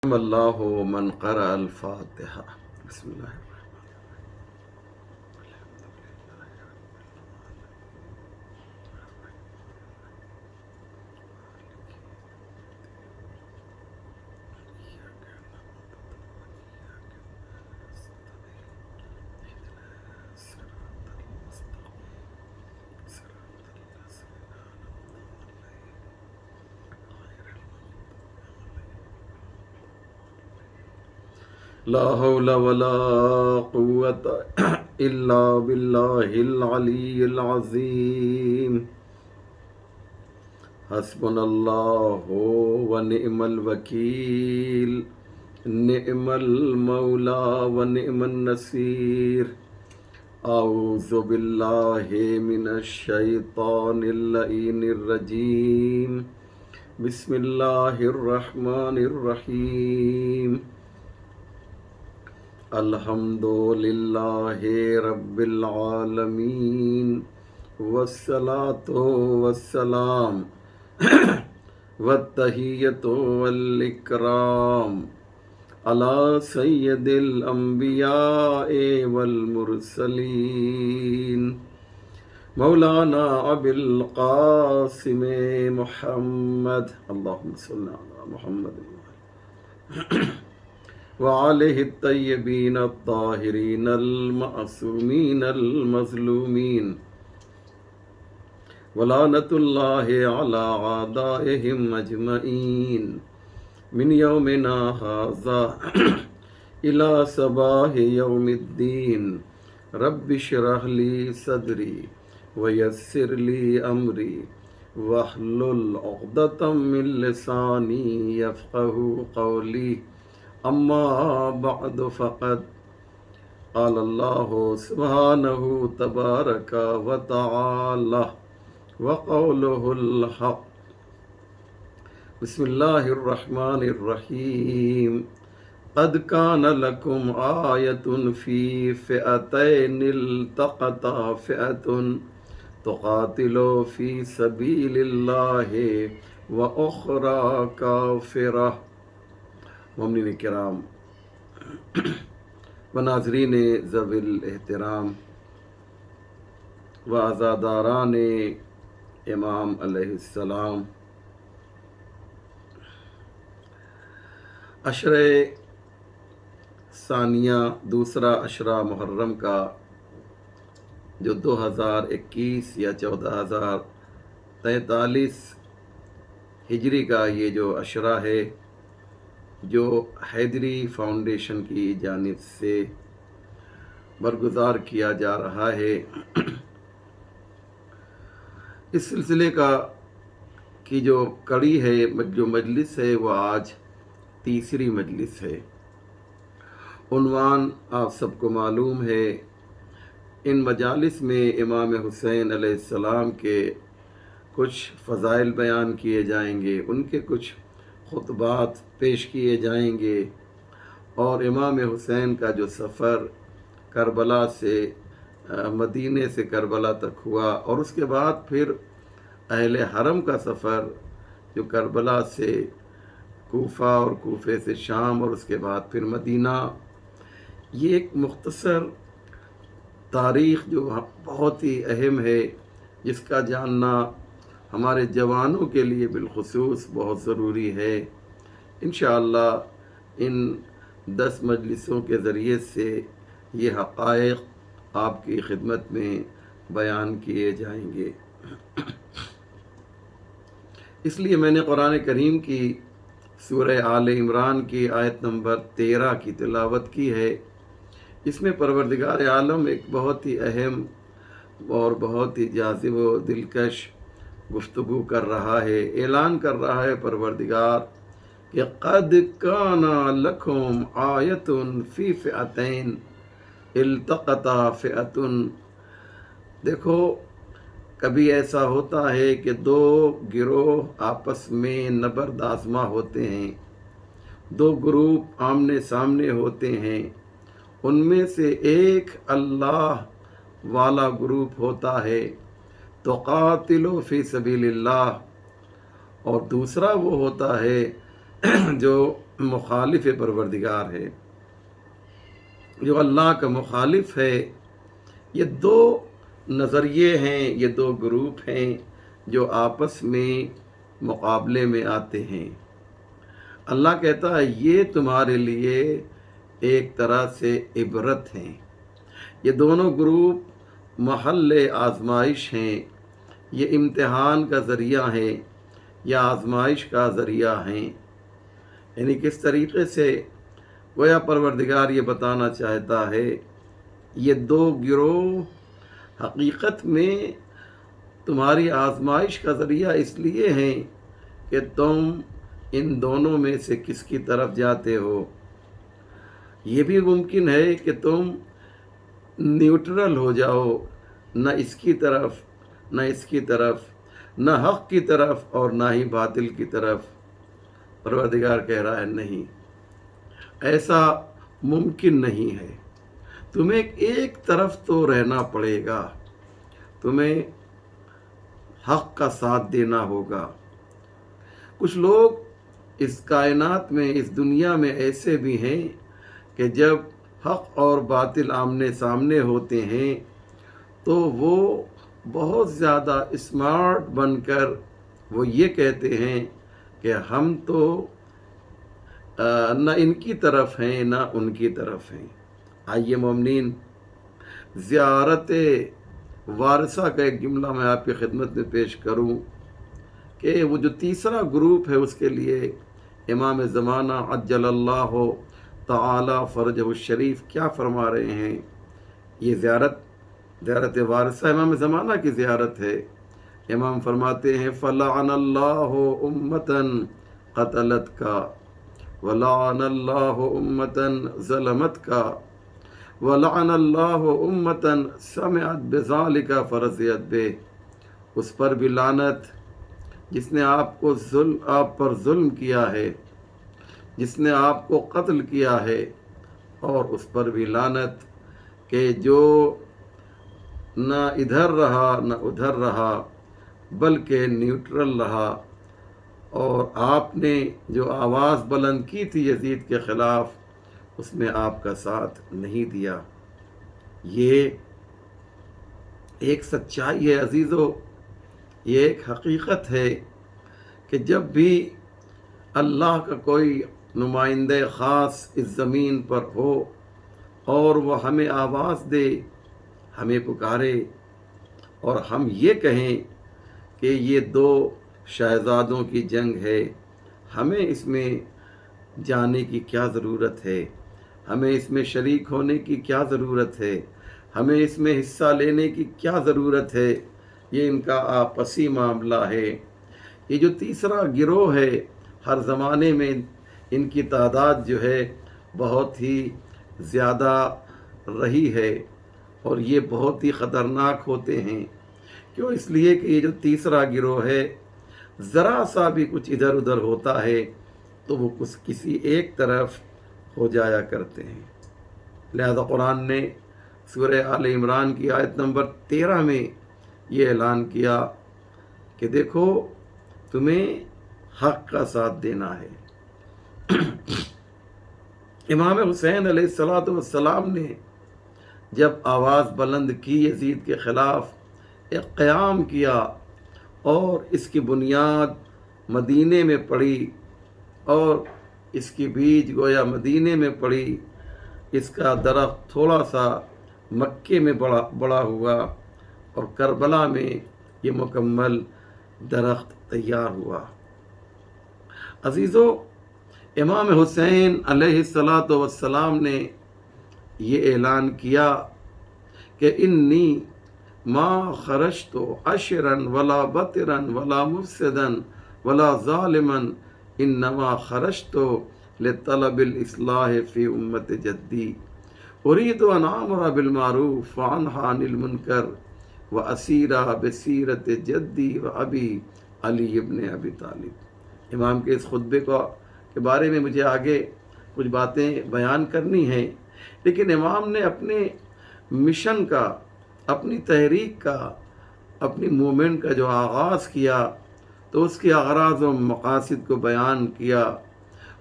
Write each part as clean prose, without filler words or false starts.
اللہ من قرأ الفاتحہ بسم اللہ لا حول ولا قوة الا باللہ العلی العظیم حسبنا اللہ ونعم الوکیل نعم المولا ونعم النصیر اعوذ باللہ من الشیطان اللعین الرجیم بسم اللہ الرحمن الرحیم الحمد للہ رب العالمین والصلاة والسلام والتحیۃ والاکرام علی سید الانبیاء والمرسلین مولانا ابی القاسم محمد اللہم صل علی محمد وآلہ الطیبین الطاہرین المعصومین المظلومین ولعنۃ اللہ علی اعدائہم اجمعین من یومنا ھذا الی صباح یوم الدین رب اشرح لی صدری ویسر لی امری واحلل عقدۃ من لسانی یفقہوا قولی اما بعد فقد قال اللہ سبحانہ تبارک و تعالی وقولہ الحق بسم اللہ الرحمن الرحیم قد کان لکم آیۃ فی فئتین التقطا فئۃ تقاتل فی سبیل اللہ واخری کافرہ۔ مومنین کرام و ناظرین ذوی الاحترام و عزاداران امام علیہ السلام، عشرہ ثانیہ دوسرا عشرہ محرم کا جو 2021 یا 14,043 ہجری کا یہ جو عشرہ ہے، جو حیدری فاؤنڈیشن کی جانب سے برگزار کیا جا رہا ہے، اس سلسلے کی جو کڑی ہے، جو مجلس ہے، وہ آج تیسری مجلس ہے۔ عنوان آپ سب کو معلوم ہے، ان مجالس میں امام حسین علیہ السلام کے کچھ فضائل بیان کیے جائیں گے، ان کے کچھ خطبات پیش کیے جائیں گے، اور امام حسین کا جو سفر کربلا سے مدینے سے کربلا تک ہوا، اور اس کے بعد پھر اہل حرم کا سفر جو کربلا سے کوفہ اور کوفے سے شام اور اس کے بعد پھر مدینہ، یہ ایک مختصر تاریخ جو بہت ہی اہم ہے، جس کا جاننا ہمارے جوانوں کے لیے بالخصوص بہت ضروری ہے۔ انشاءاللہ ان 10 مجلسوں کے ذریعے سے یہ حقائق آپ کی خدمت میں بیان کیے جائیں گے۔ اس لیے میں نے قرآن کریم کی سورہ آل عمران کی آیت نمبر 13 کی تلاوت کی ہے۔ اس میں پروردگار عالم ایک بہت ہی اہم اور بہت ہی جاذب و دلکش گفتگو کر رہا ہے، اعلان کر رہا ہے پروردگار کہ قد کان لکم آیۃ فی فئتین التقطا فئۃ۔ دیکھو، کبھی ایسا ہوتا ہے کہ 2 گروہ آپس میں نبرد آزما ہوتے ہیں، 2 گروپ آمنے سامنے ہوتے ہیں، ان میں سے ایک اللہ والا گروپ ہوتا ہے تو قاتلو فی سبیل اللہ، اور دوسرا وہ ہوتا ہے جو مخالف پروردگار ہے، جو اللہ کا مخالف ہے۔ یہ دو نظریے ہیں، یہ دو گروپ ہیں جو آپس میں مقابلے میں آتے ہیں۔ اللہ کہتا ہے یہ تمہارے لیے ایک طرح سے عبرت ہیں۔ یہ دونوں گروپ محل آزمائش ہیں، یہ امتحان کا ذریعہ ہیں یا آزمائش کا ذریعہ ہیں۔ یعنی کس طریقے سے گویا پروردگار یہ بتانا چاہتا ہے یہ دو گروہ حقیقت میں تمہاری آزمائش کا ذریعہ اس لیے ہیں کہ تم ان دونوں میں سے کس کی طرف جاتے ہو۔ یہ بھی ممکن ہے کہ تم نیوٹرل ہو جاؤ، نہ اس کی طرف نہ اس کی طرف، نہ حق کی طرف اور نہ ہی باطل کی طرف۔ پروردگار کہہ رہا ہے نہیں، ایسا ممکن نہیں ہے، تمہیں ایک طرف تو رہنا پڑے گا، تمہیں حق کا ساتھ دینا ہوگا۔ کچھ لوگ اس کائنات میں، اس دنیا میں ایسے بھی ہیں کہ جب حق اور باطل آمنے سامنے ہوتے ہیں تو وہ بہت زیادہ اسمارٹ بن کر وہ یہ کہتے ہیں کہ ہم تو نہ ان کی طرف ہیں نہ ان کی طرف ہیں۔ آئیے مومنین، زیارت وارثہ کا ایک جملہ میں آپ کی خدمت میں پیش کروں کہ وہ جو تیسرا گروپ ہے اس کے لیے امام زمانہ عجل اللہ تعالی فرجہ الشریف کیا فرما رہے ہیں۔ یہ زیارت وارثہ امام زمانہ کی زیارت ہے۔ امام فرماتے ہیں فلعن اللہ امتاً قتلت کا، ولعن اللہ امتاً ظلمت کا، ولعن اللہ امتاً سمعت بذالک فرضیت بہ۔ اس پر بھی لعنت جس نے آپ پر ظلم کیا ہے، جس نے آپ کو قتل کیا ہے، اور اس پر بھی لعنت کہ جو نہ ادھر رہا نہ ادھر رہا بلکہ نیوٹرل رہا، اور آپ نے جو آواز بلند کی تھی یزید کے خلاف اس میں آپ کا ساتھ نہیں دیا۔ یہ ایک سچائی ہے عزیزو، یہ ایک حقیقت ہے کہ جب بھی اللہ کا کوئی نمائندہ خاص اس زمین پر ہو اور وہ ہمیں آواز دے، ہمیں پکارے اور ہم یہ کہیں کہ یہ دو شہزادوں کی جنگ ہے، ہمیں اس میں جانے کی کیا ضرورت ہے، ہمیں اس میں شریک ہونے کی کیا ضرورت ہے، ہمیں اس میں حصہ لینے کی کیا ضرورت ہے، یہ ان کا آپسی معاملہ ہے۔ یہ جو تیسرا گروہ ہے ہر زمانے میں ان کی تعداد جو ہے بہت ہی زیادہ رہی ہے، اور یہ بہت ہی خطرناک ہوتے ہیں۔ کیوں؟ اس لیے کہ یہ جو تیسرا گروہ ہے ذرا سا بھی کچھ ادھر ادھر ہوتا ہے تو وہ کسی ایک طرف ہو جایا کرتے ہیں۔ لہذا قرآن نے سورہ آل عمران کی آیت نمبر 13 میں یہ اعلان کیا کہ دیکھو تمہیں حق کا ساتھ دینا ہے۔ امام حسین علیہ السلام نے جب آواز بلند کی یزید کے خلاف، ایک قیام کیا اور اس کی بنیاد مدینے میں پڑی اور اس کی بیج گویا مدینے میں پڑی، اس کا درخت تھوڑا سا مکے میں بڑا ہوا اور کربلا میں یہ مکمل درخت تیار ہوا۔ عزیزو، امام حسین علیہ السلام نے یہ اعلان کیا کہ انی ما خرجت عشرا ولا بطرا ولا مفسدا ولا ظالما انما خرجت لطلب الاصلاح فی امت جدی اريد ان امر بالمعروف وانهى عن المنکر واسیر بسیرت جدی وابی علی ابن ابی طالب۔ امام کے اس خطبے کے بارے میں مجھے آگے کچھ باتیں بیان کرنی ہیں، لیکن امام نے اپنے مشن کا، اپنی تحریک کا، اپنی مومنٹ کا جو آغاز کیا تو اس کے اغراض و مقاصد کو بیان کیا،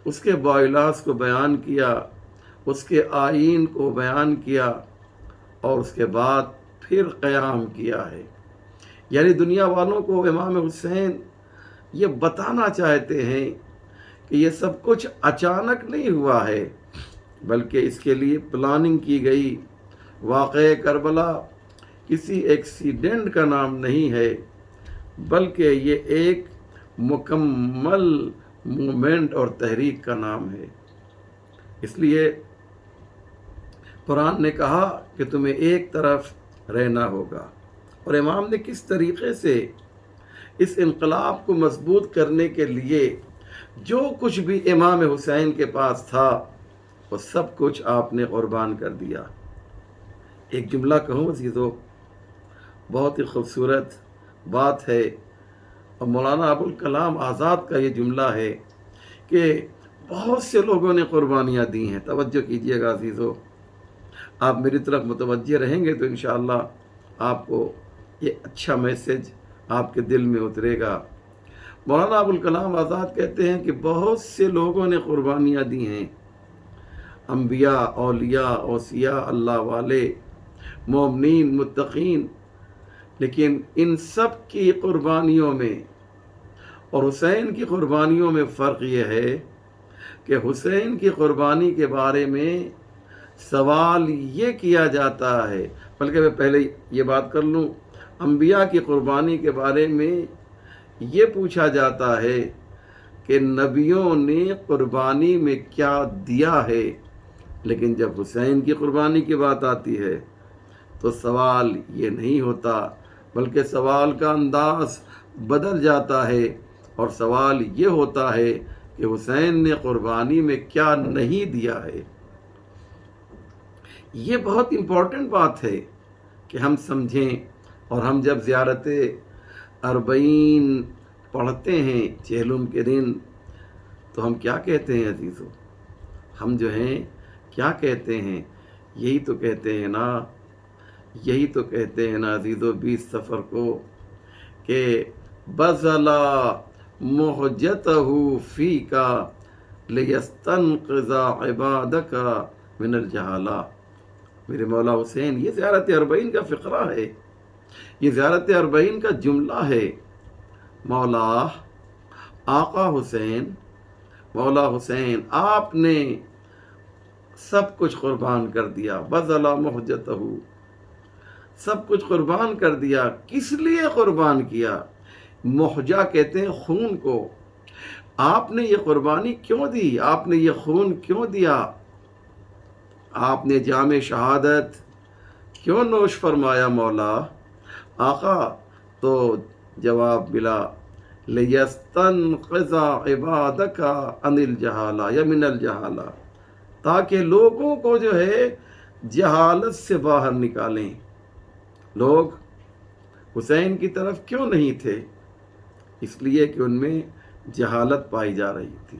اس کے باعلاس کو بیان کیا، اس کے آئین کو بیان کیا، اور اس کے بعد پھر قیام کیا ہے۔ یعنی دنیا والوں کو امام حسین یہ بتانا چاہتے ہیں کہ یہ سب کچھ اچانک نہیں ہوا ہے، بلکہ اس کے لیے پلاننگ کی گئی۔ واقعہ کربلا کسی ایکسیڈنٹ کا نام نہیں ہے، بلکہ یہ ایک مکمل موومنٹ اور تحریک کا نام ہے۔ اس لیے قرآن نے کہا کہ تمہیں ایک طرف رہنا ہوگا، اور امام نے کس طریقے سے اس انقلاب کو مضبوط کرنے کے لیے جو کچھ بھی امام حسین کے پاس تھا وہ سب کچھ آپ نے قربان کر دیا۔ ایک جملہ کہوں عزیزو، بہت ہی خوبصورت بات ہے، اور مولانا ابوالکلام آزاد کا یہ جملہ ہے کہ بہت سے لوگوں نے قربانیاں دی ہیں۔ توجہ کیجئے گا عزیزو، آپ میری طرف متوجہ رہیں گے تو انشاءاللہ آپ کو یہ اچھا میسج آپ کے دل میں اترے گا۔ مولانا ابوالکلام آزاد کہتے ہیں کہ بہت سے لوگوں نے قربانیاں دی ہیں، انبیاء، اولیاء، اوصیاء، اللہ والے، مومنین، متقین، لیکن ان سب کی قربانیوں میں اور حسین کی قربانیوں میں فرق یہ ہے کہ حسین کی قربانی کے بارے میں سوال یہ کیا جاتا ہے، بلکہ میں پہلے یہ بات کر لوں، انبیاء کی قربانی کے بارے میں یہ پوچھا جاتا ہے کہ نبیوں نے قربانی میں کیا دیا ہے، لیکن جب حسین کی قربانی کی بات آتی ہے تو سوال یہ نہیں ہوتا، بلکہ سوال کا انداز بدل جاتا ہے، اور سوال یہ ہوتا ہے کہ حسین نے قربانی میں کیا نہیں دیا ہے۔ یہ بہت امپورٹنٹ بات ہے کہ ہم سمجھیں، اور ہم جب زیارت اربعین پڑھتے ہیں چہلم کے دن تو ہم کیا کہتے ہیں عزیزو؟ ہم جو ہیں کیا کہتے ہیں؟ یہی تو کہتے ہیں نا عزیزو 20 صفر کو کہ بذلا محجتہ فیکا لیستنقذ عبادک من الجہالہ۔ میرے مولا حسین، یہ زیارت اربعین کا فقرہ ہے، یہ زیارت اربعین کا جملہ ہے۔ مولا آقا حسین، مولا حسین، آپ نے سب کچھ قربان کر دیا، بذلا محجتہ، سب کچھ قربان کر دیا۔ کس لیے قربان کیا؟ محجہ کہتے ہیں خون کو۔ آپ نے یہ قربانی کیوں دی؟ آپ نے یہ خون کیوں دیا؟ آپ نے جام شہادت کیوں نوش فرمایا مولا آقا؟ تو جواب ملا لیستنقذ عبادک عن الجہالہ یا من الجہالہ، تاکہ لوگوں کو جو ہے جہالت سے باہر نکالیں۔ لوگ حسین کی طرف کیوں نہیں تھے؟ اس لیے کہ ان میں جہالت پائی جا رہی تھی۔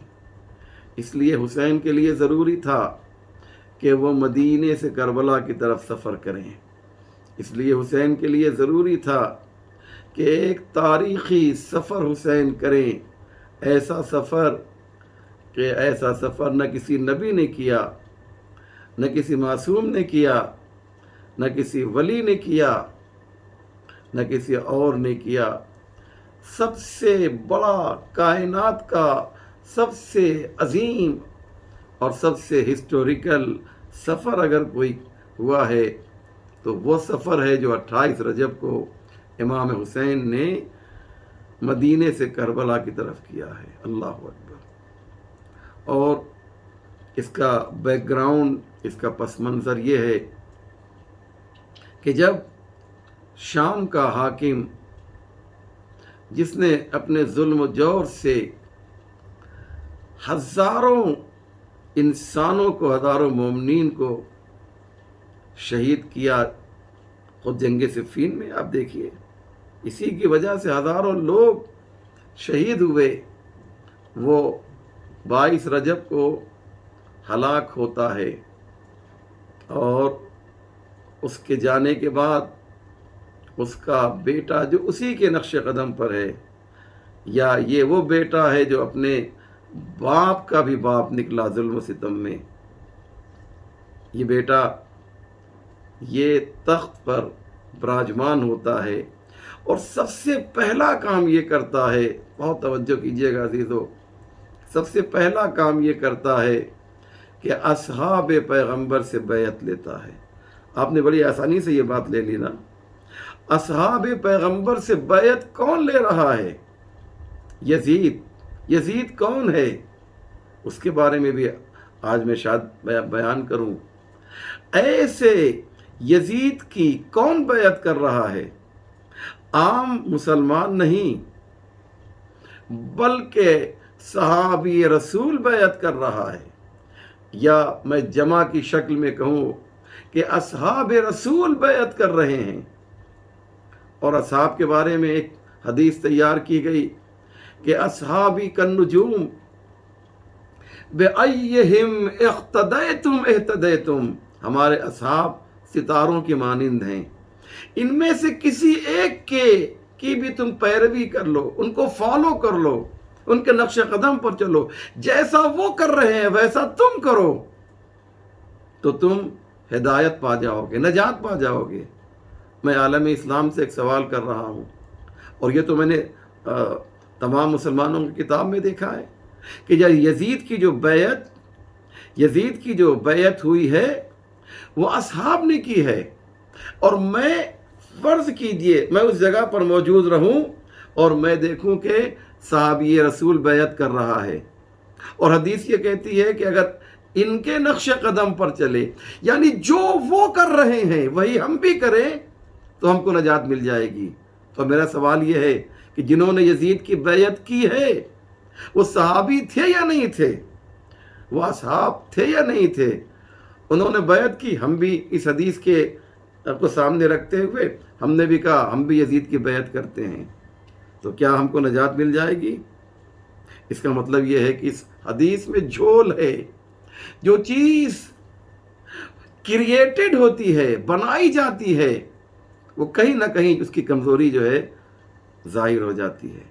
اس لیے حسین کے لیے ضروری تھا کہ وہ مدینے سے کربلا کی طرف سفر کریں۔ اس لیے حسین کے لیے ضروری تھا کہ ایک تاریخی سفر حسین کریں، ایسا سفر کہ ایسا سفر نہ کسی نبی نے کیا، نہ کسی معصوم نے کیا، نہ کسی ولی نے کیا، نہ کسی اور نے کیا۔ سب سے بڑا، کائنات کا سب سے عظیم اور سب سے ہسٹوریکل سفر اگر کوئی ہوا ہے تو وہ سفر ہے جو 28 رجب کو امام حسین نے مدینے سے کربلا کی طرف کیا ہے۔ اللہ اکبر۔ اور اس کا بیک گراؤنڈ، اس کا پس منظر یہ ہے کہ جب شام کا حاکم، جس نے اپنے ظلم و جور سے ہزاروں انسانوں کو، ہزاروں مومنین کو شہید کیا، خود جنگ صفین میں آپ دیکھیے، اسی کی وجہ سے ہزاروں لوگ شہید ہوئے، وہ 22 رجب کو ہلاک ہوتا ہے، اور اس کے جانے کے بعد اس کا بیٹا جو اسی کے نقش قدم پر ہے، یا یہ وہ بیٹا ہے جو اپنے باپ کا بھی باپ نکلا ظلم و ستم میں. یہ بیٹا یہ تخت پر براجمان ہوتا ہے اور سب سے پہلا کام یہ کرتا ہے، بہت توجہ کیجیے گا عزیزو، سب سے پہلا کام یہ کرتا ہے کہ اصحاب پیغمبر سے بیعت لیتا ہے. آپ نے بڑی آسانی سے یہ بات لے لی نا. اصحاب پیغمبر سے بیعت کون لے رہا ہے؟ یزید. یزید کون ہے؟ اس کے بارے میں بھی آج میں شاید بیان کروں. ایسے یزید کی کون بیعت کر رہا ہے؟ عام مسلمان نہیں، بلکہ صحابی رسول بیعت کر رہا ہے. یا میں جمع کی شکل میں کہوں کہ اصحاب رسول بیعت کر رہے ہیں. اور اصحاب کے بارے میں ایک حدیث تیار کی گئی کہ اصحابی کالنجوم بِأَيِّهِمْ اقتدیتم اہتدیتم. ہمارے اصحاب ستاروں کے مانند ہیں، ان میں سے کسی ایک کی بھی تم پیروی کر لو، ان کو فالو کر لو، ان کے نقش قدم پر چلو، جیسا وہ کر رہے ہیں ویسا تم کرو تو تم ہدایت پا جاؤ گے، نجات پا جاؤ گے. میں عالم اسلام سے ایک سوال کر رہا ہوں، اور یہ تو میں نے تمام مسلمانوں کی کتاب میں دیکھا ہے کہ یزید کی جو بیعت ہوئی ہے وہ اصحاب نے کی ہے. اور میں فرض کیجئے میں اس جگہ پر موجود رہوں اور میں دیکھوں کہ صحابی رسول بیعت کر رہا ہے، اور حدیث یہ کہتی ہے کہ اگر ان کے نقش قدم پر چلے، یعنی جو وہ کر رہے ہیں وہی ہم بھی کریں تو ہم کو نجات مل جائے گی. تو میرا سوال یہ ہے کہ جنہوں نے یزید کی بیعت کی ہے وہ صحابی تھے یا نہیں تھے؟ وہ اصحاب تھے یا نہیں تھے؟ انہوں نے بیعت کی. ہم بھی اس حدیث کو سامنے رکھتے ہوئے ہم نے بھی کہا ہم بھی یزید کی بیعت کرتے ہیں، تو کیا ہم کو نجات مل جائے گی؟ اس کا مطلب یہ ہے کہ اس حدیث میں جھول ہے. جو چیز کریٹڈ ہوتی ہے، بنائی جاتی ہے، وہ کہیں نہ کہیں اس کی کمزوری جو ہے ظاہر ہو جاتی ہے.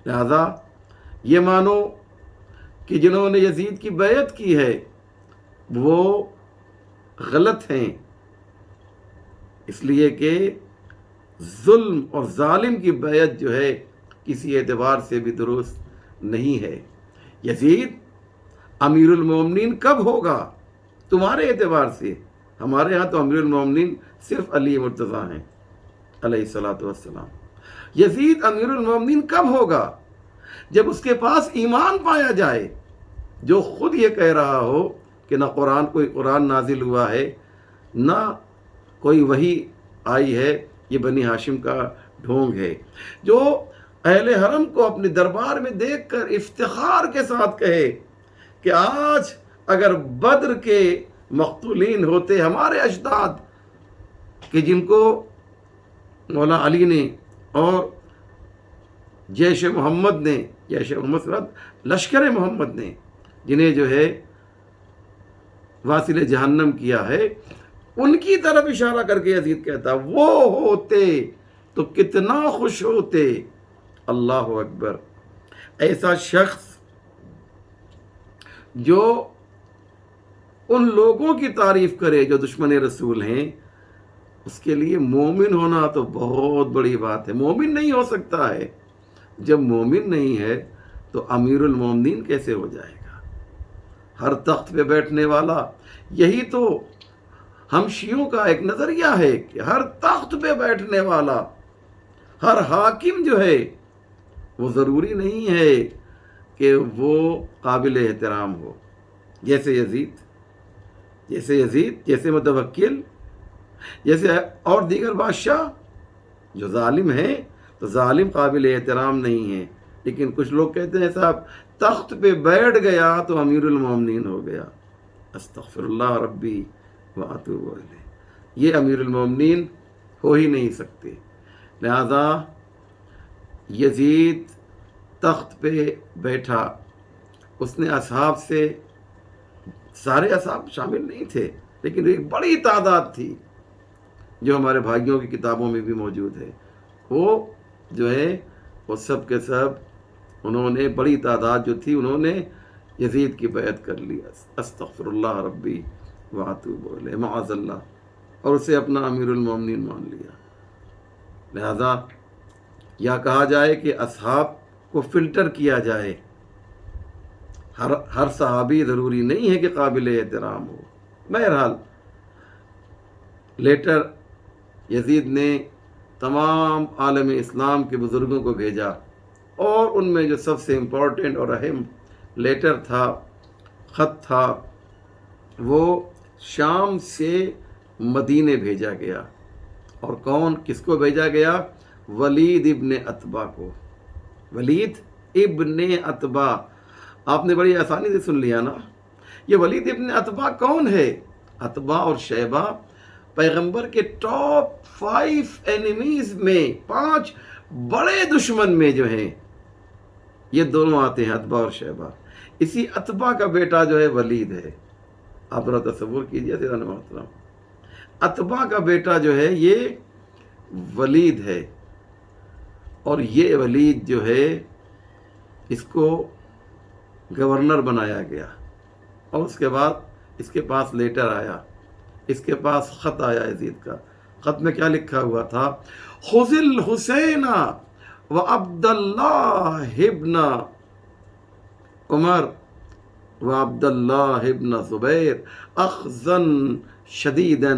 لہذا یہ مانو کہ جنہوں نے یزید کی بیعت کی ہے وہ غلط ہیں، اس لیے کہ ظلم اور ظالم کی بیعت جو ہے کسی اعتبار سے بھی درست نہیں ہے. یزید امیر المومنین کب ہوگا تمہارے اعتبار سے؟ ہمارے ہاں تو امیر المومنین صرف علی مرتضیٰ ہیں علیہ الصلاۃ والسلام. یزید امیر المومنین کب ہوگا؟ جب اس کے پاس ایمان پایا جائے، جو خود یہ کہہ رہا ہو کہ نہ کوئی قرآن نازل ہوا ہے، نہ کوئی وحی آئی ہے، یہ بنی ہاشم کا ڈھونگ ہے، جو اہل حرم کو اپنے دربار میں دیکھ کر افتخار کے ساتھ کہے کہ آج اگر بدر کے مقتولین ہوتے ہمارے اجداد کہ جن کو مولا علی نے اور جیش محمد لشکر محمد نے جنہیں جو ہے واصل جہنم کیا ہے، ان کی طرف اشارہ کر کے یزید کہتا وہ ہوتے تو کتنا خوش ہوتے. اللہ اکبر. ایسا شخص جو ان لوگوں کی تعریف کرے جو دشمن رسول ہیں، اس کے لیے مومن ہونا تو بہت بڑی بات ہے. مومن نہیں ہو سکتا ہے. جب مومن نہیں ہے تو امیر المومنین کیسے ہو جائے گا؟ ہر تخت پہ بیٹھنے والا. یہی تو ہم شیعوں کا ایک نظریہ ہے کہ ہر تخت پہ بیٹھنے والا، ہر حاکم جو ہے وہ ضروری نہیں ہے کہ وہ قابل احترام ہو. جیسے یزید، جیسے متوکل، جیسے اور دیگر بادشاہ جو ظالم ہیں، تو ظالم قابل احترام نہیں ہے. لیکن کچھ لوگ کہتے ہیں صاحب تخت پہ بیٹھ گیا تو امیر المومنین ہو گیا. استغفر اللہ ربی واتوب الیہ. یہ امیر المومنین ہو ہی نہیں سکتے. لہذا یزید تخت پہ بیٹھا، اس نے اصحاب سے، سارے اصحاب شامل نہیں تھے لیکن ایک بڑی تعداد تھی جو ہمارے بھائیوں کی کتابوں میں بھی موجود ہے، وہ جو ہے وہ سب کے سب انہوں نے بڑی تعداد جو تھی انہوں نے یزید کی بیعت کر لی، استغفر اللہ ربی واتوب الیہ، معاذ اللہ، اور اسے اپنا امیر المومنین مان لیا۔ لہذا یا کہا جائے کہ اصحاب کو فلٹر کیا جائے، ہر صحابی ضروری نہیں ہے کہ قابل احترام ہو۔ بہرحال لیٹر یزید نے تمام عالم اسلام کے بزرگوں کو بھیجا، اور ان میں جو سب سے امپورٹنٹ اور اہم لیٹر تھا، خط تھا، وہ شام سے مدینے بھیجا گیا۔ اور کس کو بھیجا گیا؟ ولید ابن عتبہ کو۔ ولید ابن عتبہ، آپ نے بڑی آسانی سے سن لیا نا۔ یہ ولید ابن عتبہ کون ہے؟ عتبہ اور شیبہ پیغمبر کے ٹاپ 5 اینیمیز میں، 5 بڑے دشمن میں جو ہیں، یہ دونوں آتے ہیں، عتبہ اور شیبہ۔ اسی عتبہ کا بیٹا جو ہے ولید ہے۔ آپ ذرا تصور کیجئے سیدنا محترم، عتبہ کا بیٹا جو ہے یہ ولید ہے، اور یہ ولید جو ہے اس کو گورنر بنایا گیا، اور اس کے بعد اس کے پاس لیٹر آیا، اس کے پاس خط آیا یزید کا۔ خط میں کیا لکھا ہوا تھا؟ خذ الحسین وعبد اللہ ابن عمر وعبد اللہ ابن زبیر اخذا شدیدا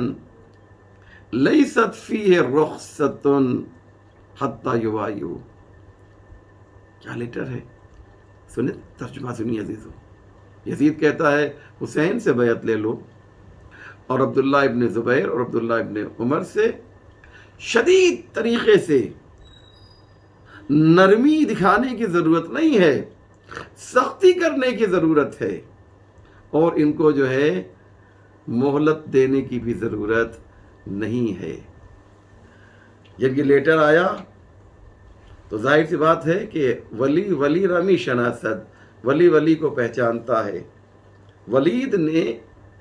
لیست فیہ رخصۃ حتی یبایعوا۔ کیا لیٹر ہے؟ سنیں ترجمہ سنیے عزیزو۔ یزید کہتا ہے حسین سے بیعت لے لو، اور عبداللہ ابن زبیر اور عبداللہ ابن عمر سے شدید طریقے سے، نرمی دکھانے کی ضرورت نہیں ہے، سختی کرنے کی ضرورت ہے، اور ان کو جو ہے مہلت دینے کی بھی ضرورت نہیں ہے۔ جب یہ لیٹر آیا تو ظاہر سی بات ہے کہ ولی رمی شناسد، ولی کو پہچانتا ہے۔ ولید نے،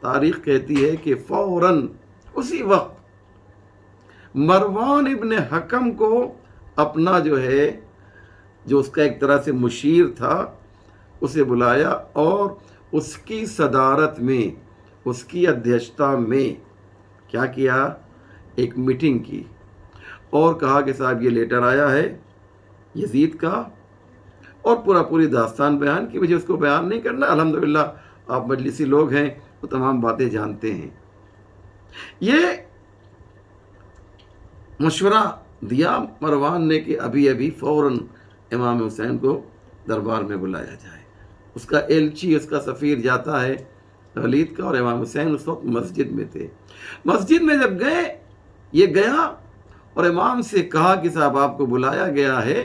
تاریخ کہتی ہے کہ فوراً اسی وقت مروان ابن حکم کو اپنا جو ہے، جو اس کا ایک طرح سے مشیر تھا، اسے بلایا، اور اس کی صدارت میں، اس کی ادھیشتا میں کیا کیا؟ ایک میٹنگ کی، اور کہا کہ صاحب یہ لیٹر آیا ہے یزید کا، اور پوری داستان بیان کی۔ مجھے اس کو بیان نہیں کرنا، الحمدللہ آپ مجلسی لوگ ہیں، وہ تمام باتیں جانتے ہیں۔ یہ مشورہ دیا مروان نے کہ ابھی فوراً امام حسین کو دربار میں بلایا جائے۔ اس کا ایلچی، اس کا سفیر جاتا ہے ولید کا، اور امام حسین اس وقت مسجد میں تھے۔ مسجد میں جب گئے، یہ گیا اور امام سے کہا کہ صاحب آپ کو بلایا گیا ہے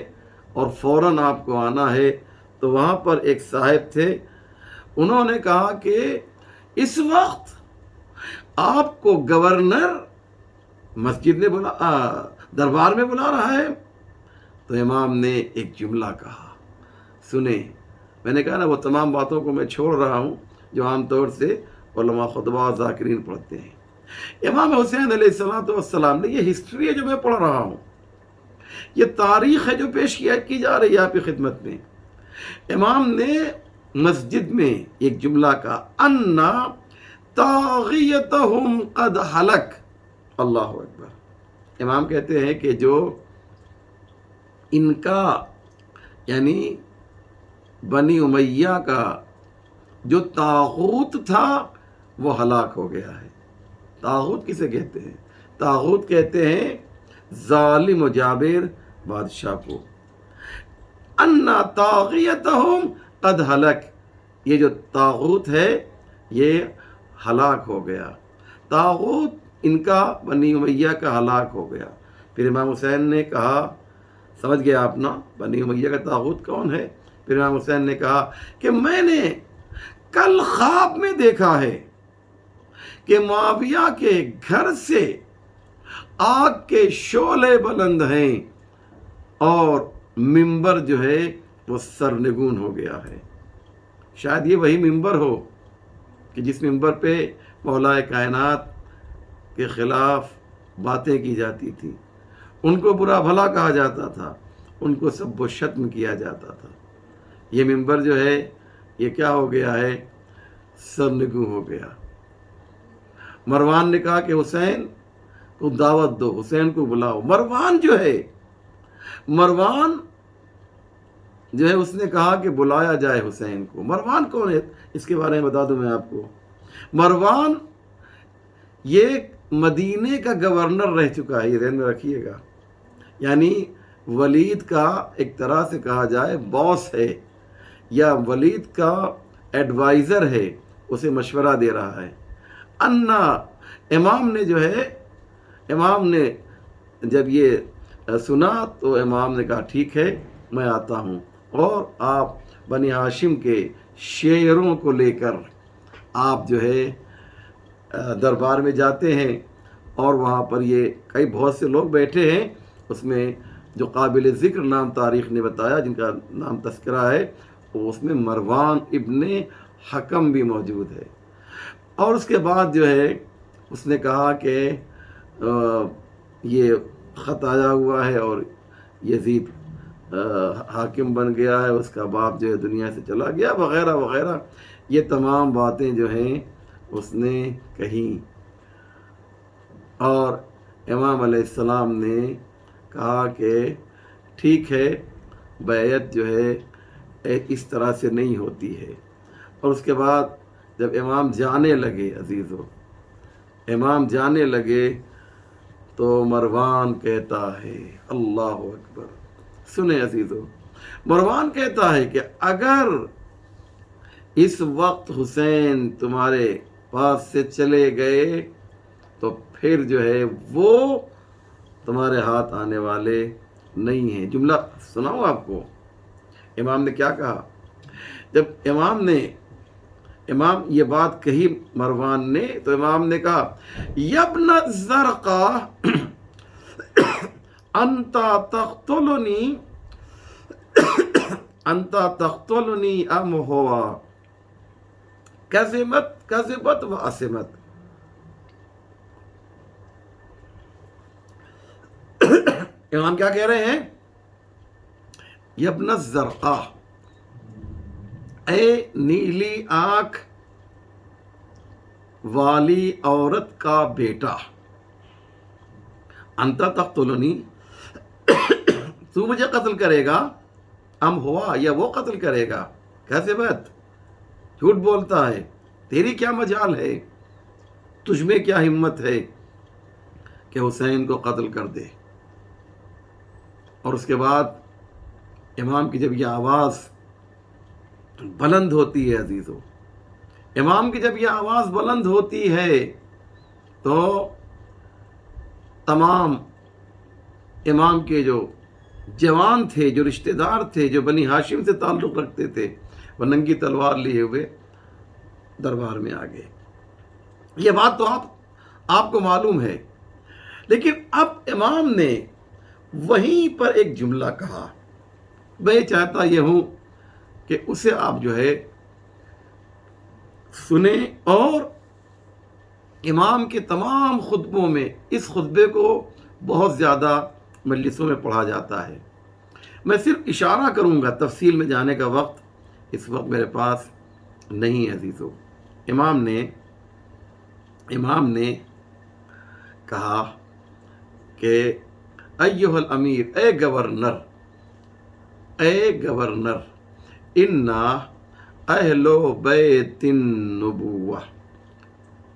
اور فوراً آپ کو آنا ہے، تو وہاں پر ایک صاحب تھے، انہوں نے کہا کہ اس وقت آپ کو گورنر مسجد میں دربار میں بلا رہا ہے۔ تو امام نے ایک جملہ کہا، سنیں، میں نے کہا نا وہ تمام باتوں کو میں چھوڑ رہا ہوں جو عام طور سے علماء خطبہ و ذاکرین پڑھتے ہیں۔ امام حسین علیہ السلام نے، یہ ہسٹری ہے جو میں پڑھ رہا ہوں، یہ تاریخ ہے جو پیش کی جا رہی ہے آپ کی خدمت میں۔ امام نے مسجد میں ایک جملہ کہا، انا طاغیتہم قد ہلک۔ اللہ اکبر۔ امام کہتے ہیں کہ جو ان کا، یعنی بنی امیہ کا جو طاغوت تھا وہ ہلاک ہو گیا ہے۔ طاغوت کسے کہتے ہیں؟ طاغوت کہتے ہیں ظالم و جابر بادشاہ کو۔ انا طاغیتہم قد ہلک، یہ جو طاغوت ہے یہ ہلاک ہو گیا، طاغوت ان کا بنی امیہ کا ہلاک ہو گیا۔ پھر امام حسین نے کہا، سمجھ گیا آپ نا بنی امیہ کا طاغوت کون ہے؟ پھر امام حسین نے کہا کہ میں نے کل خواب میں دیکھا ہے کہ معاویہ کے گھر سے آگ کے شعلے بلند ہیں، اور ممبر جو ہے وہ سرنگون ہو گیا ہے۔ شاید یہ وہی ممبر ہو کہ جس ممبر پہ مولا کائنات کے خلاف باتیں کی جاتی تھی، ان کو برا بھلا کہا جاتا تھا، ان کو سب و شتم کیا جاتا تھا۔ یہ منبر جو ہے یہ کیا ہو گیا ہے؟ سرنگوں ہو گیا۔ مروان نے کہا کہ حسین کو دعوت دو، حسین کو بلاؤ۔ مروان جو ہے اس نے کہا کہ بلایا جائے حسین کو۔ مروان کون ہے اس کے بارے میں بتا دوں میں آپ کو۔ مروان یہ مدینے کا گورنر رہ چکا ہے، یہ ذہن میں رکھیے گا، یعنی ولید کا ایک طرح سے کہا جائے باس ہے، یا ولید کا ایڈوائزر ہے، اسے مشورہ دے رہا ہے۔ انا امام نے جب یہ سنا تو امام نے کہا ٹھیک ہے میں آتا ہوں، اور آپ بنی ہاشم کے شیروں کو لے کر آپ جو ہے دربار میں جاتے ہیں، اور وہاں پر یہ بہت سے لوگ بیٹھے ہیں، اس میں جو قابل ذکر نام تاریخ نے بتایا جن کا نام تذکرہ ہے، اس میں مروان ابن حکم بھی موجود ہے۔ اور اس کے بعد جو ہے اس نے کہا کہ یہ خط آیا ہوا ہے اور یزید حاکم بن گیا ہے، اس کا باپ جو ہے دنیا سے چلا گیا، وغیرہ وغیرہ، یہ تمام باتیں جو ہیں اس نے کہیں۔ اور امام علیہ السلام نے کہا کہ ٹھیک ہے، بیعت جو ہے اس طرح سے نہیں ہوتی ہے۔ اور اس کے بعد جب امام جانے لگے، عزیزو امام جانے لگے تو مروان کہتا ہے، اللہ اکبر، سنیں عزیزو، مروان کہتا ہے کہ اگر اس وقت حسین تمہارے پاس سے چلے گئے تو پھر جو ہے وہ تمہارے ہاتھ آنے والے نہیں ہیں۔ جملہ سناؤں آپ کو، امام نے کیا کہا؟ جب امام یہ بات کہی مروان نے، تو امام نے کہا یبن الزرقا انت تقتلنی ام ہوا کذبت و اسمت۔ امام کیا کہہ رہے ہیں؟ یبن الزرقا، اے نیلی آنکھ والی عورت کا بیٹا، انت تقتلنی، تو مجھے قتل کرے گا، ام ہوا، یا وہ قتل کرے گا، کیسے بات، جھوٹ بولتا ہے، تیری کیا مجال ہے، تجھ میں کیا ہمت ہے کہ حسین کو قتل کر دے۔ اور اس کے بعد امام کی جب یہ آواز بلند ہوتی ہے، عزیزو، امام کی جب یہ آواز بلند ہوتی ہے تو تمام امام کے جو جوان تھے، جو رشتہ دار تھے، جو بنی ہاشم سے تعلق رکھتے تھے، وہ ننگی تلوار لیے ہوئے دربار میں آ گئے۔ یہ بات تو آپ کو معلوم ہے، لیکن اب امام نے وہیں پر ایک جملہ کہا، میں چاہتا یہ ہوں کہ اسے آپ جو ہے سنیں، اور امام کے تمام خطبوں میں اس خطبے کو بہت زیادہ مجلسوں میں پڑھا جاتا ہے۔ میں صرف اشارہ کروں گا، تفصیل میں جانے کا وقت اس وقت میرے پاس نہیں عزیزو۔ امام نے کہا کہ ایھا الامیر، اے گورنر، انا اہل بیت النبوہ،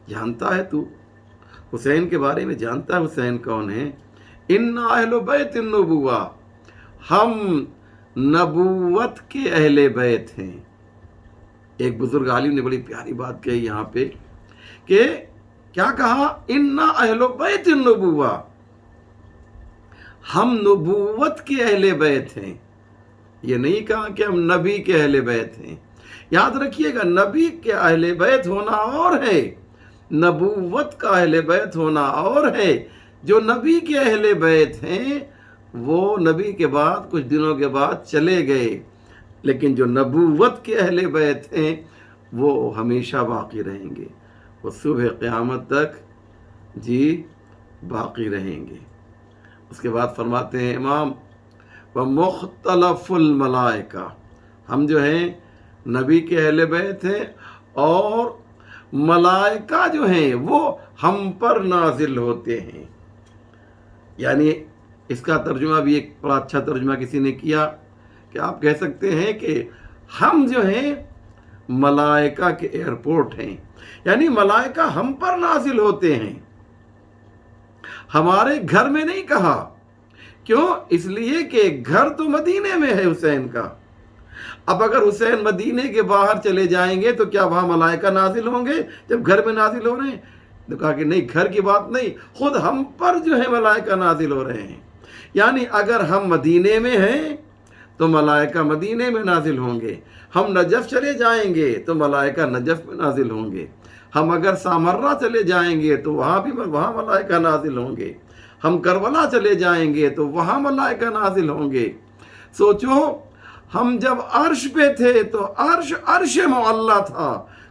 جانتا ہے تو حسین کے بارے میں، جانتا ہے حسین کون ہے؟ انا اہل بیت النبوہ، ہم نبوت کے اہل بیت ہیں۔ ایک بزرگ عالم نے بڑی پیاری بات کہی یہاں پہ کہ کیا کہا؟ انا اہل بیت النبوہ، ہم نبوت کے اہل بیت ہیں۔ یہ نہیں کہا کہ ہم نبی کے اہل بیت ہیں۔ یاد رکھیے گا، نبی کے اہل بیت ہونا اور ہے، نبوت کا اہل بیت ہونا اور ہے۔ جو نبی کے اہل بیت ہیں وہ نبی کے بعد کچھ دنوں کے بعد چلے گئے، لیکن جو نبوت کے اہل بیت ہیں وہ ہمیشہ باقی رہیں گے، وہ صبح قیامت تک باقی رہیں گے۔ اس کے بعد فرماتے ہیں امام، وَمُخْتَلَفُ الْمَلَائِكَةِ، ہم جو ہیں نبی کے اہل بیت ہیں، اور ملائکہ جو ہیں وہ ہم پر نازل ہوتے ہیں۔ یعنی اس کا ترجمہ بھی ایک بڑا اچھا ترجمہ کسی نے کیا کہ آپ کہہ سکتے ہیں کہ ہم جو ہیں ملائکہ کے ایئرپورٹ ہیں، یعنی ملائکہ ہم پر نازل ہوتے ہیں، ہمارے گھر میں نہیں کہا۔ کیوں؟ اس لیے کہ گھر تو مدینے میں ہے حسین کا۔ اب اگر حسین مدینے کے باہر چلے جائیں گے تو کیا وہاں ملائکہ نازل ہوں گے جب گھر میں نازل ہو رہے ہیں؟ تو کہا کہ نہیں، گھر کی بات نہیں، خود ہم پر جو ہے ملائکہ نازل ہو رہے ہیں۔ یعنی اگر ہم مدینے میں ہیں تو ملائکہ مدینے میں نازل ہوں گے، ہم نجف چلے جائیں گے تو ملائکہ نجف میں نازل ہوں گے، ہم اگر سامرہ چلے جائیں گے تو وہاں ملائکہ نازل ہوں گے، ہم کربلا چلے جائیں گے تو وہاں ملائکہ نازل ہوں گے۔ سوچو، ہم جب عرش پہ تھے تو عرش معلیٰ تھا،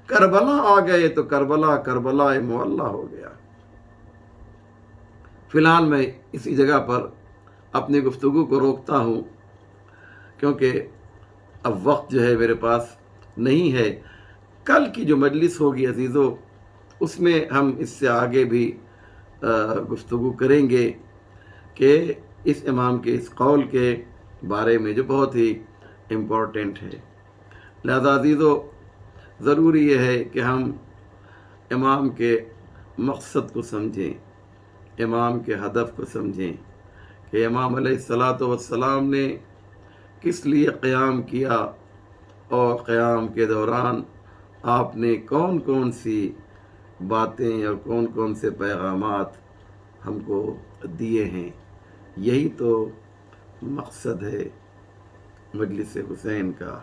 کربلا آ گئے تو کربلا معلیٰ ہو گیا۔ فی الحال میں اسی جگہ پر اپنی گفتگو کو روکتا ہوں، کیونکہ اب وقت جو ہے میرے پاس نہیں ہے۔ کل کی جو مجلس ہوگی عزیزو، اس میں ہم اس سے آگے بھی گفتگو کریں گے کہ اس امام کے اس قول کے بارے میں جو بہت ہی امپورٹنٹ ہے۔ لہذا عزیزو، ضروری یہ ہے کہ ہم امام کے مقصد کو سمجھیں، امام کے ہدف کو سمجھیں کہ امام علیہ السلام نے کس لیے قیام کیا، اور قیام کے دوران آپ نے کون کون سی باتیں اور کون کون سے پیغامات ہم کو دیے ہیں۔ یہی تو مقصد ہے مجلس حسین کا،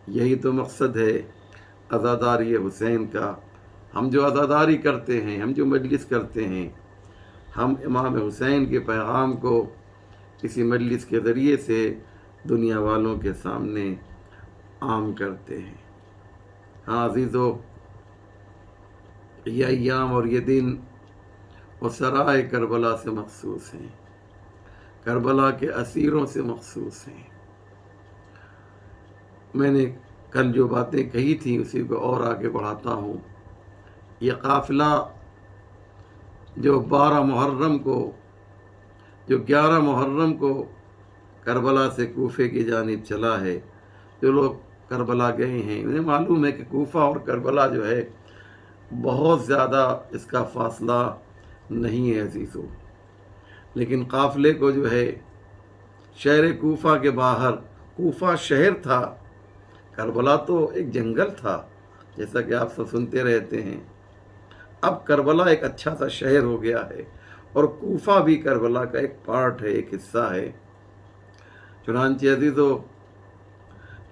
یہی تو مقصد ہے عزاداری حسین کا۔ ہم جو عزاداری کرتے ہیں، ہم جو مجلس کرتے ہیں، ہم امام حسین کے پیغام کو کسی مجلس کے ذریعے سے دنیا والوں کے سامنے عام کرتے ہیں۔ ہاں عزیزو، یہ ایام اور یہ دن اسرائے کربلا سے مخصوص ہیں، کربلا کے اسیروں سے مخصوص ہیں۔ میں نے کل جو باتیں کہی تھیں اسی کو اور آگے بڑھاتا ہوں۔ یہ قافلہ جو 11 محرم کو کربلا سے کوفے کی جانب چلا ہے، جو لوگ کربلا گئے ہیں انہیں معلوم ہے کہ کوفہ اور کربلا جو ہے بہت زیادہ اس کا فاصلہ نہیں ہے عزیزو، لیکن قافلے کو جو ہے شہر کوفہ کے باہر، کوفہ شہر تھا، کربلا تو ایک جنگل تھا جیسا کہ آپ سب سنتے رہتے ہیں۔ اب کربلا ایک اچھا سا شہر ہو گیا ہے، اور کوفہ بھی کربلا کا ایک پارٹ ہے، ایک حصہ ہے۔ چنانچہ عزیزو،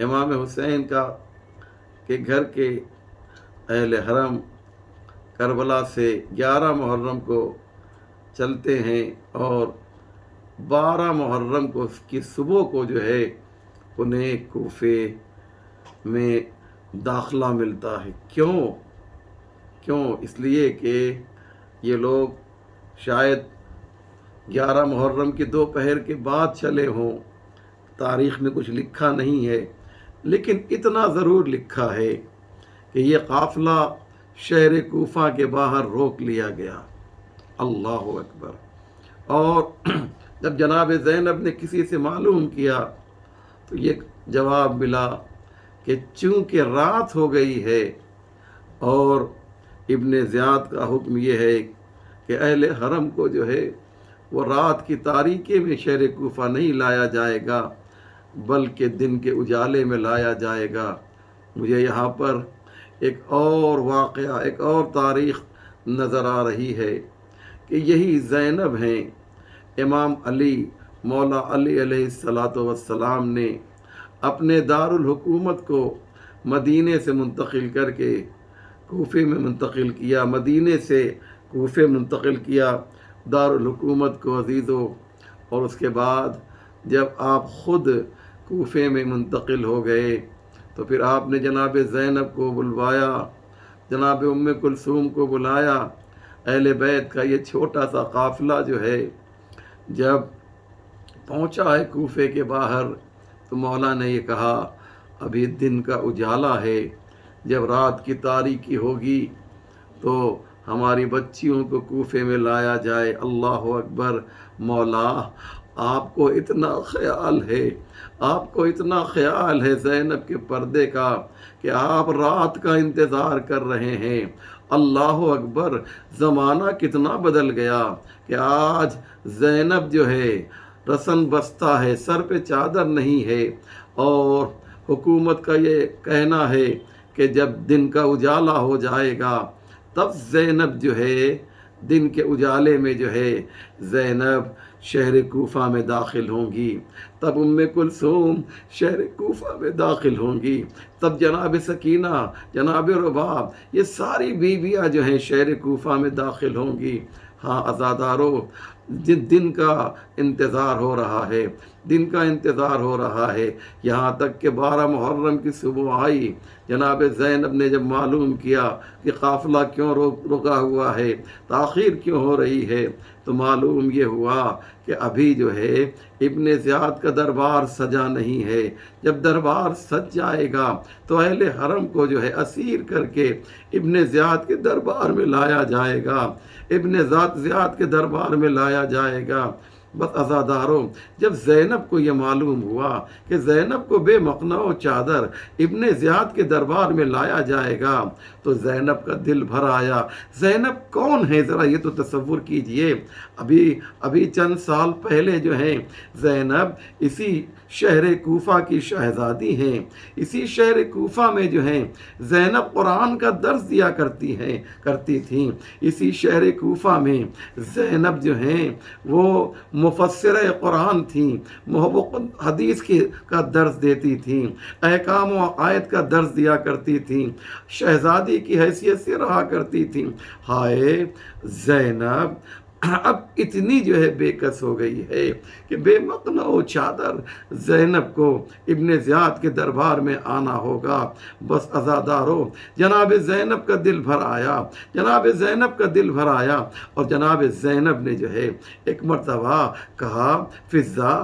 امام حسین کے گھر کے اہل حرم کربلا سے 11 محرم کو چلتے ہیں، اور 12 محرم کو کی صبح کو جو ہے انہیں کوفے میں داخلہ ملتا ہے۔ کیوں؟ اس لیے کہ یہ لوگ شاید 11 محرم کی دوپہر کے بعد چلے ہوں، تاریخ میں کچھ لکھا نہیں ہے، لیکن اتنا ضرور لکھا ہے کہ یہ قافلہ شہر کوفہ کے باہر روک لیا گیا۔ اللہ اکبر! اور جب جناب زینب نے کسی سے معلوم کیا تو یہ جواب ملا کہ چونکہ رات ہو گئی ہے، اور ابن زیاد کا حکم یہ ہے کہ اہل حرم کو جو ہے وہ رات کی تاریکی میں شہر کوفہ نہیں لایا جائے گا، بلکہ دن کے اجالے میں لایا جائے گا۔ مجھے یہاں پر ایک اور واقعہ، ایک اور تاریخ نظر آ رہی ہے کہ یہی زینب ہیں، امام علی، مولا علی علیہ السلام نے اپنے دارالحکومت کو مدینے سے منتقل کر کے کوفے میں منتقل کیا، مدینے سے کوفے منتقل کیا دارالحکومت کو عزیزو۔ اور اس کے بعد جب آپ خود کوفے میں منتقل ہو گئے تو پھر آپ نے جناب زینب کو بلوایا، جناب ام کلثوم کو بلایا۔ اہل بیت کا یہ چھوٹا سا قافلہ جو ہے جب پہنچا ہے کوفے کے باہر تو مولا نے یہ کہا، ابھی دن کا اجالا ہے، جب رات کی تاریکی ہوگی تو ہماری بچیوں کو کوفے میں لایا جائے۔ اللہ اکبر! مولا، آپ کو اتنا خیال ہے، آپ کو اتنا خیال ہے زینب کے پردے کا کہ آپ رات کا انتظار کر رہے ہیں۔ اللہ اکبر! زمانہ کتنا بدل گیا کہ آج زینب جو ہے رسن بستہ ہے، سر پہ چادر نہیں ہے، اور حکومت کا یہ کہنا ہے کہ جب دن کا اجالا ہو جائے گا تب زینب جو ہے دن کے اجالے میں جو ہے زینب شہر کوفہ میں داخل ہوں گی، تب ام کلثوم شہر کوفہ میں داخل ہوں گی، تب جناب سکینہ، جناب رباب، یہ ساری بیویاں جو ہیں شہر کوفہ میں داخل ہوں گی۔ ہاں عزادارو، جن دن کا انتظار ہو رہا ہے، دن کا انتظار ہو رہا ہے، یہاں تک کہ 12 محرم کی صبح آئی، جناب زینب نے جب معلوم کیا کہ قافلہ کیوں رکا ہوا ہے، تاخیر کیوں ہو رہی ہے، تو معلوم یہ ہوا کہ ابھی جو ہے ابن زیاد کا دربار سجا نہیں ہے۔ جب دربار سج جائے گا تو اہل حرم کو جو ہے اسیر کر کے ابن زیاد کے دربار میں لایا جائے گا، ابن زیاد کے دربار میں لایا جائے گا۔ بس عزاداروں، جب زینب کو یہ معلوم ہوا کہ زینب کو بے مقنع و چادر ابن زیاد کے دربار میں لایا جائے گا تو زینب کا دل بھر آیا۔ زینب کون ہے ذرا یہ تو تصور کیجئے، ابھی چند سال پہلے جو ہیں زینب اسی شہر کوفہ کی شہزادی ہیں، اسی شہر کوفہ میں جو ہیں زینب قرآن کا درس دیا کرتی تھیں، اسی شہر کوفہ میں زینب جو ہیں وہ مفسرہ قرآن تھیں، وہ حدیث کا درس دیتی تھیں، احکام و عقائد کا درس دیا کرتی تھیں، شہزادی کی حیثیت سے رہا کرتی تھیں۔ ہائے زینب اب اتنی جو ہے بے کس ہو گئی ہے کہ بے مقنع و چادر زینب کو ابن زیاد کے دربار میں آنا ہوگا۔ بس عزادارو، جناب زینب کا دل بھر آیا، جناب زینب کا دل بھر آیا، اور جناب زینب نے جو ہے ایک مرتبہ کہا، فضہ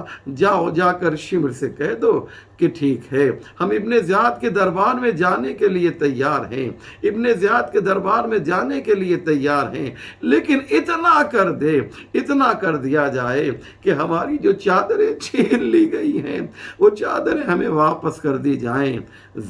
جا کر شمر سے کہہ دو کہ ٹھیک ہے، ہم ابن زیاد کے دربار میں جانے کے لیے تیار ہیں، ابن زیاد کے دربار میں جانے کے لیے تیار ہیں، لیکن اتنا کر دیا جائے کہ ہماری جو چادریں چھین لی گئی ہیں وہ چادریں ہمیں واپس کر دی جائیں۔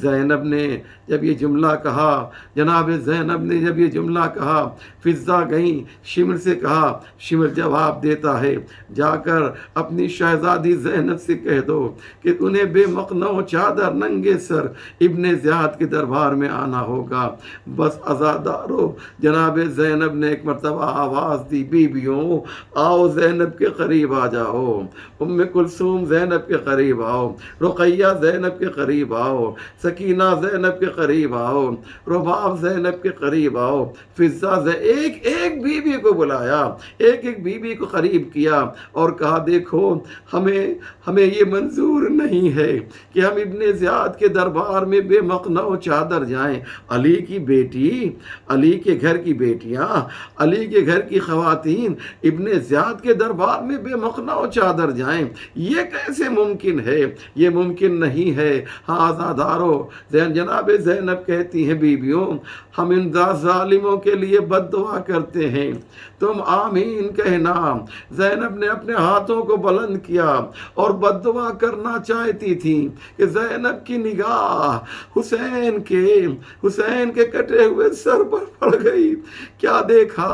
زینب نے جب یہ جملہ کہا، جناب زینب نے جب یہ جملہ کہا، فضہ گئیں شمر سے کہا، شمر جواب دیتا ہے، جا کر اپنی شہزادی زینب سے کہہ دو کہ انہیں بے مقنع و چادر ننگے سر ابن زیاد کے دربار میں آنا ہوگا۔ بس عزادارو، جناب زینب نے ایک مرتبہ آواز دی، بیبیوں آؤ زینب کے قریب آ جاؤ، ام کلثوم زینب کے قریب آؤ، رقیہ زینب کے قریب آؤ، سکینہ زینب کے قریب آؤ، رباب زینب کے قریب آؤ۔ فضہ ایک ایک بیوی کو بلایا، ایک ایک بیوی کو قریب کیا اور کہا، دیکھو ہمیں یہ منظور نہیں ہے کہ ہم ابن زیاد کے دربار میں بے مقنع و چادر جائیں۔ علی کی بیٹی، علی کے گھر کی بیٹیاں، علی کے گھر کی خواتین ابن زیاد کے دربار میں بے مقنع و چادر جائیں، یہ کیسے ممکن ہے؟ یہ ممکن نہیں ہے۔ ہاں عزادارو، جناب زینب کہتی ہیں، بیبیوں ہم ان ظالموں کے لیے بد دعا کرتے ہیں، تم آمین کہنا۔ زینب نے اپنے ہاتھوں کو بلند کیا اور بد دعا کرنا چاہتی تھی کہ زینب کی نگاہ حسین کے کٹے ہوئے سر پر پڑ گئی۔ کیا دیکھا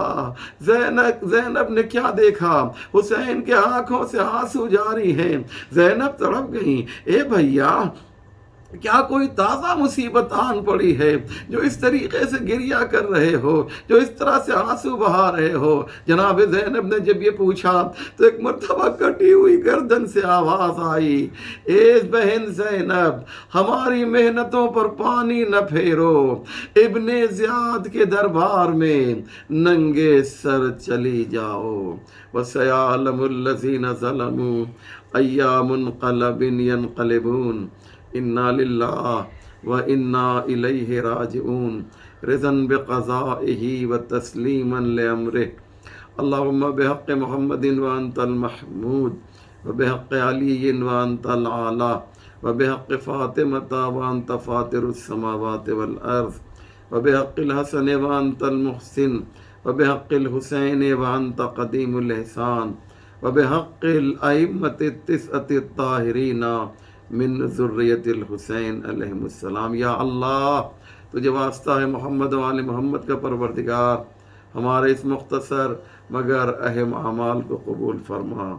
زینب نے؟ کیا دیکھا؟ حسین کے آنکھوں سے آنسو جاری ہیں۔ زینب تڑپ گئی، اے بھیا کیا کوئی تازہ مصیبت آن پڑی ہے جو اس طریقے سے گریہ کر رہے ہو، جو اس طرح سے آنسو بہا رہے ہو؟ جناب زینب نے جب یہ پوچھا تو ایک مرتبہ کٹی ہوئی گردن سے آواز آئی، اے بہن زینب ہماری محنتوں پر پانی نہ پھیرو، ابن زیاد کے دربار میں ننگے سر چلی جاؤ۔ وَسَيَعْلَمُ الَّذِينَ ظَلَمُوا أَيَّ مُنقَلَبٍ يَنقَلِبُونَ انا للہ و انا الیہ راجعون رضا بقضائہ و تسلیما لامرہ اللہم بحق محمد وانت المحمود و بحق علی وانت العالی وبحق فاطمة وأنت فاطر السماوات والأرض وبحق الحسن وأنت المحسن وبحق الحسين وأنت قديم الإحسان وبحق الأئمة التسعة الطاہرین من ذریۃ الحسین علیہم السلام۔ یا اللہ تجھے واسطہ ہے محمد و آل محمد کا پروردگار، ہمارے اس مختصر مگر اہم اعمال کو قبول فرما۔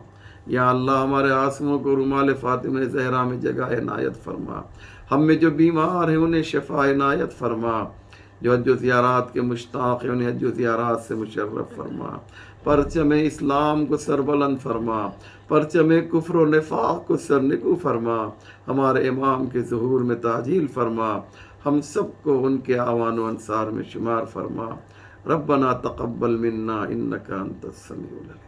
یا اللہ ہمارے عاصموں کو رومال فاطمہ زہرا میں جگہ عنایت فرما، ہم میں جو بیمار ہیں انہیں شفا عنایت فرما، جو حج و زیارات کے مشتاق ہیں انہیں حج و زیارات سے مشرف فرما، پرچم اسلام کو سربلند فرما، پرچم کفر و نفاق کو سرنگو فرما، ہمارے امام کے ظہور میں تعجیل فرما، ہم سب کو ان کے اعوان و انصار میں شمار فرما۔ ربنا تقبل منا انک انت السمیع العلیم۔